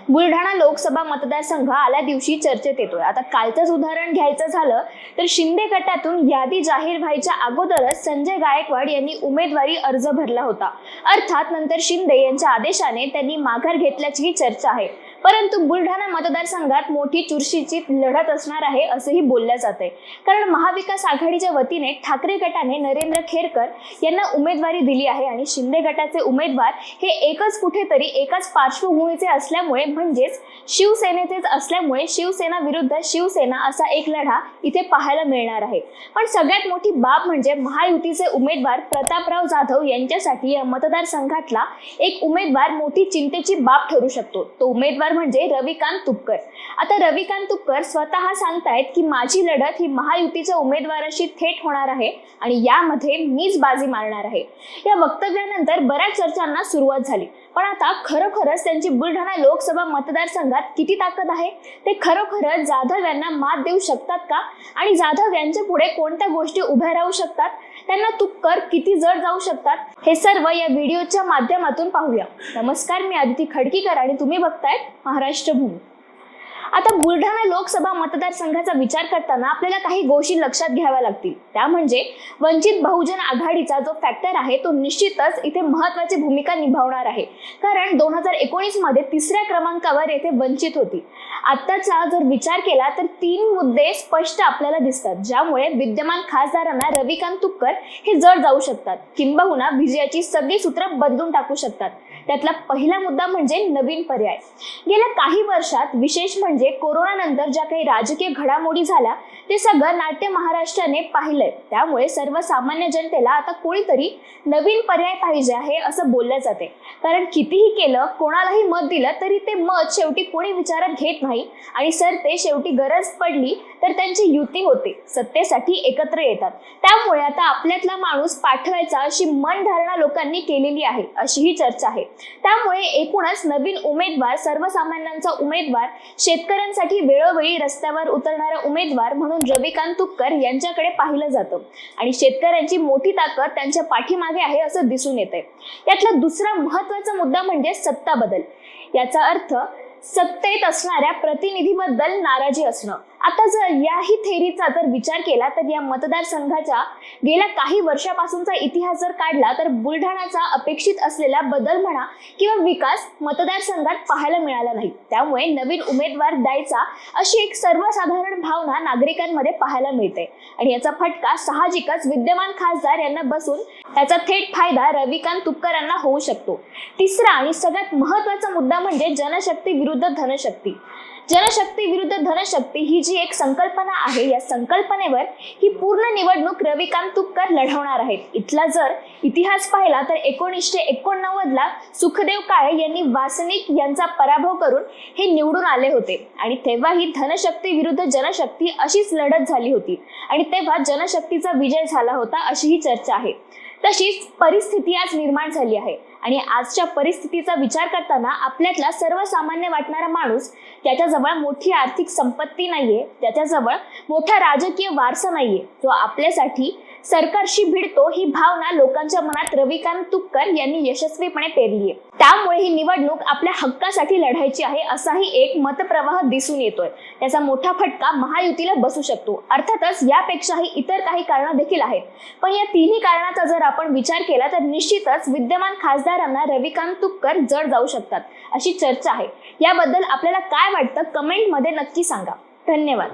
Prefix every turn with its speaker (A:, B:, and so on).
A: बुलढाणा लोकसभा मतदारसंघ आल्या दिवशी चर्चेत येतोय। आता कालचंच उदाहरण घ्यायचं झालं तर शिंदे गटातून यादी जाहीर व्हायच्या अगोदरच संजय गायकवाड यांनी उमेदवारी अर्ज भरला होता। अर्थात नंतर शिंदे यांच्या आदेशाने त्यांनी माघार घेतल्याची चर्चा आहे। परंतु बुलढाणा मतदारसंघात मोठी चुरशीची लढत असणार आहे असंही बोललं जातंय, कारण महाविकास आघाडीच्या वतीने ठाकरे गटाने नरेंद्र खेरकर यांना उमेदवारी दिली आहे आणि शिंदे गटाचे उमेदवार हे एकच कुठेतरी एकाच पार्श्वभूमीचे असल्यामुळे म्हणजेच शिवसेनेचेच असल्यामुळे शिवसेना विरुद्ध शिवसेना असा एक लढा इथे पाहायला मिळणार आहे। पण सगळ्यात मोठी बाब म्हणजे महायुतीचे उमेदवार प्रतापराव जाधव यांच्यासाठी या मतदारसंघातला एक उमेदवार मोठी चिंतेची बाब ठरू शकतो। तो उमेदवार म्हणजे रविकांत तुपकर। आता रविकांत तुपकर स्वतः सांगतायत की माझी लढत ही महायुतीच्या उमेदवाराशी थेट होणार आहे आणि यामध्ये मीच बाजी मारणार आहे। या वक्तव्यानंतर बऱ्याच चर्चांना सुरुवात झाली, पण आता खरोखरच त्यांची बुलढाणा लोकसभा मतदारसंघात किती ताकद आहे? ते खरोखरच जाधव यांना मात देऊ शकतात का? आणि जाधव यांच्या पुढे कोणत्या गोष्टी उभ्या राहू शकतात? त्यांना तुपकर किती जड जाऊ शकतात? हे सर्व या व्हिडिओच्या माध्यमातून पाहूया। नमस्कार, मी आदिती खडकीकर आणि तुम्ही बघतायत महाराष्ट्र भूमी। आता बुलढाणा लोकसभा मतदारसंघाचा विचार करताना आपल्याला काही गोष्टी लक्षात घ्याव्या लागतील। त्या म्हणजे वंचित बहुजन आघाडीचा जो फॅक्टर आहे तो निश्चितच इथे महत्त्वाची भूमिका निभावणार आहे, कारण 2019 मध्ये तिसऱ्या क्रमांकावर येथे वंचित होती। आताचा जर विचार केला तर 3 मुद्दे स्पष्ट आपल्याला दिसतात, ज्यामुळे विद्यमान खासदारांना रविकांत तुपकर हे जड जाऊ शकतात, किंबहुना विजयाची सगळी सूत्र बदलून टाकू शकतात। त्यातला पहिला मुद्दा म्हणजे नवीन पर्याय। गेल्या काही वर्षात विशेष म्हणजे कोरोना नंतर ज्या काही राजकीय घडामोडी झाल्या ते सगळं नाट्य महाराष्ट्राने पाहिलंय। त्यामुळे सर्वसामान्य जनतेला आता कोणीतरी नवीन पर्याय पाहिजे आहे असं बोललं जाते, कारण कितीही केलं, कोणालाही मत दिलं तरी ते मत शेवटी कोणी विचारात घेत नाही आणि सरते शेवटी गरज पडली तर त्यांची युती होते, सत्तेसाठी एकत्र येतात। त्यामुळे आता आपल्यातला माणूस पाठवायचा अशी मनधारणा लोकांनी केलेली आहे, अशी ही चर्चा आहे। त्यामुळे एकूणच नवीन उमेदवार, सर्वसामान्यांचा उमेदवार, शेतकऱ्यांसाठी वेळोवेळी रस्त्यावर उतरणारा उमेदवार म्हणून रविकांत तुपकर यांच्याकडे पाहिलं जातं आणि शेतकऱ्यांची मोठी ताकद त्यांच्या पाठीमागे आहे असं दिसून येतंय। यातला दुसरा महत्त्वाचा मुद्दा म्हणजे सत्ता बदल। याचा अर्थ सत्तेत असणाऱ्या प्रतिनिधीबद्दल नाराजी असणं। आता जर याही थेरीचा जर विचार केला तर या मतदारसंघाच्या गेल्या काही वर्षापासूनचा इतिहास जर काढला तर बुलढाणाचा अपेक्षित असलेला बदल म्हणा किंवा विकास मतदारसंघात पाहायला मिळाला नाही। त्यामुळे नवीन उमेदवार द्यायचा अशी एक सर्वसाधारण भावना नागरिकांमध्ये पाहायला मिळते आणि याचा फटका साहजिकच विद्यमान खासदार यांना बसून त्याचा थेट फायदा रविकांत तुपकर यांना होऊ शकतो। तिसरा आणि सगळ्यात महत्त्वाचा मुद्दा म्हणजे जनशक्ती विरुद्ध धनशक्ती। जनशक्ती विरुद्ध धनशक्ती ही जी एक संकल्पना आहे, या संकल्पनेवर ही पूर्ण निवडणूक रविकांत तुपकर लढवणार आहेत। इथला जर इतिहास पाहिला तर 1989 ला सुखदेव काळे यांनी वासनिक यांचा पराभव करून हे निवडून आले होते आणि तेव्हा ही धनशक्ती विरुद्ध जनशक्ती अशीच लढत झाली होती आणि तेव्हा जनशक्तीचा विजय झाला होता, अशी ही चर्चा आहे। तशीच परिस्थिती आज निर्माण झाली आहे आणि आजच्या परिस्थितीचा विचार करताना आपल्यातला सर्वसामान्य वाटणारा माणूस, त्याच्याजवळ मोठी आर्थिक संपत्ती नाहीये, त्याच्याजवळ मोठा राजकीय वारसा नाहीये, जो आपल्यासाठी सरकारशी भिडतो, ही भावना लोकांच्या मनात रविकांत तुपकर यांनी यशस्वीपणे पेरली आहे। त्यामुळे ही निवडणूक आपल्या हक्कासाठी लढायची आहे असाही एक मतप्रवाह दिसून येतोय। त्याचा मोठा फटका महायुतीला बसू शकतो। अर्थातच यापेक्षाही इतर काही कारणं देखील आहेत, पण या तिन्ही कारणाचा जर आपण विचार केला तर निश्चितच विद्यमान खासदारांना रविकांत तुपकर जड जाऊ शकतात, अशी चर्चा आहे। याबद्दल आपल्याला काय वाटतं कमेंटमध्ये नक्की सांगा। धन्यवाद।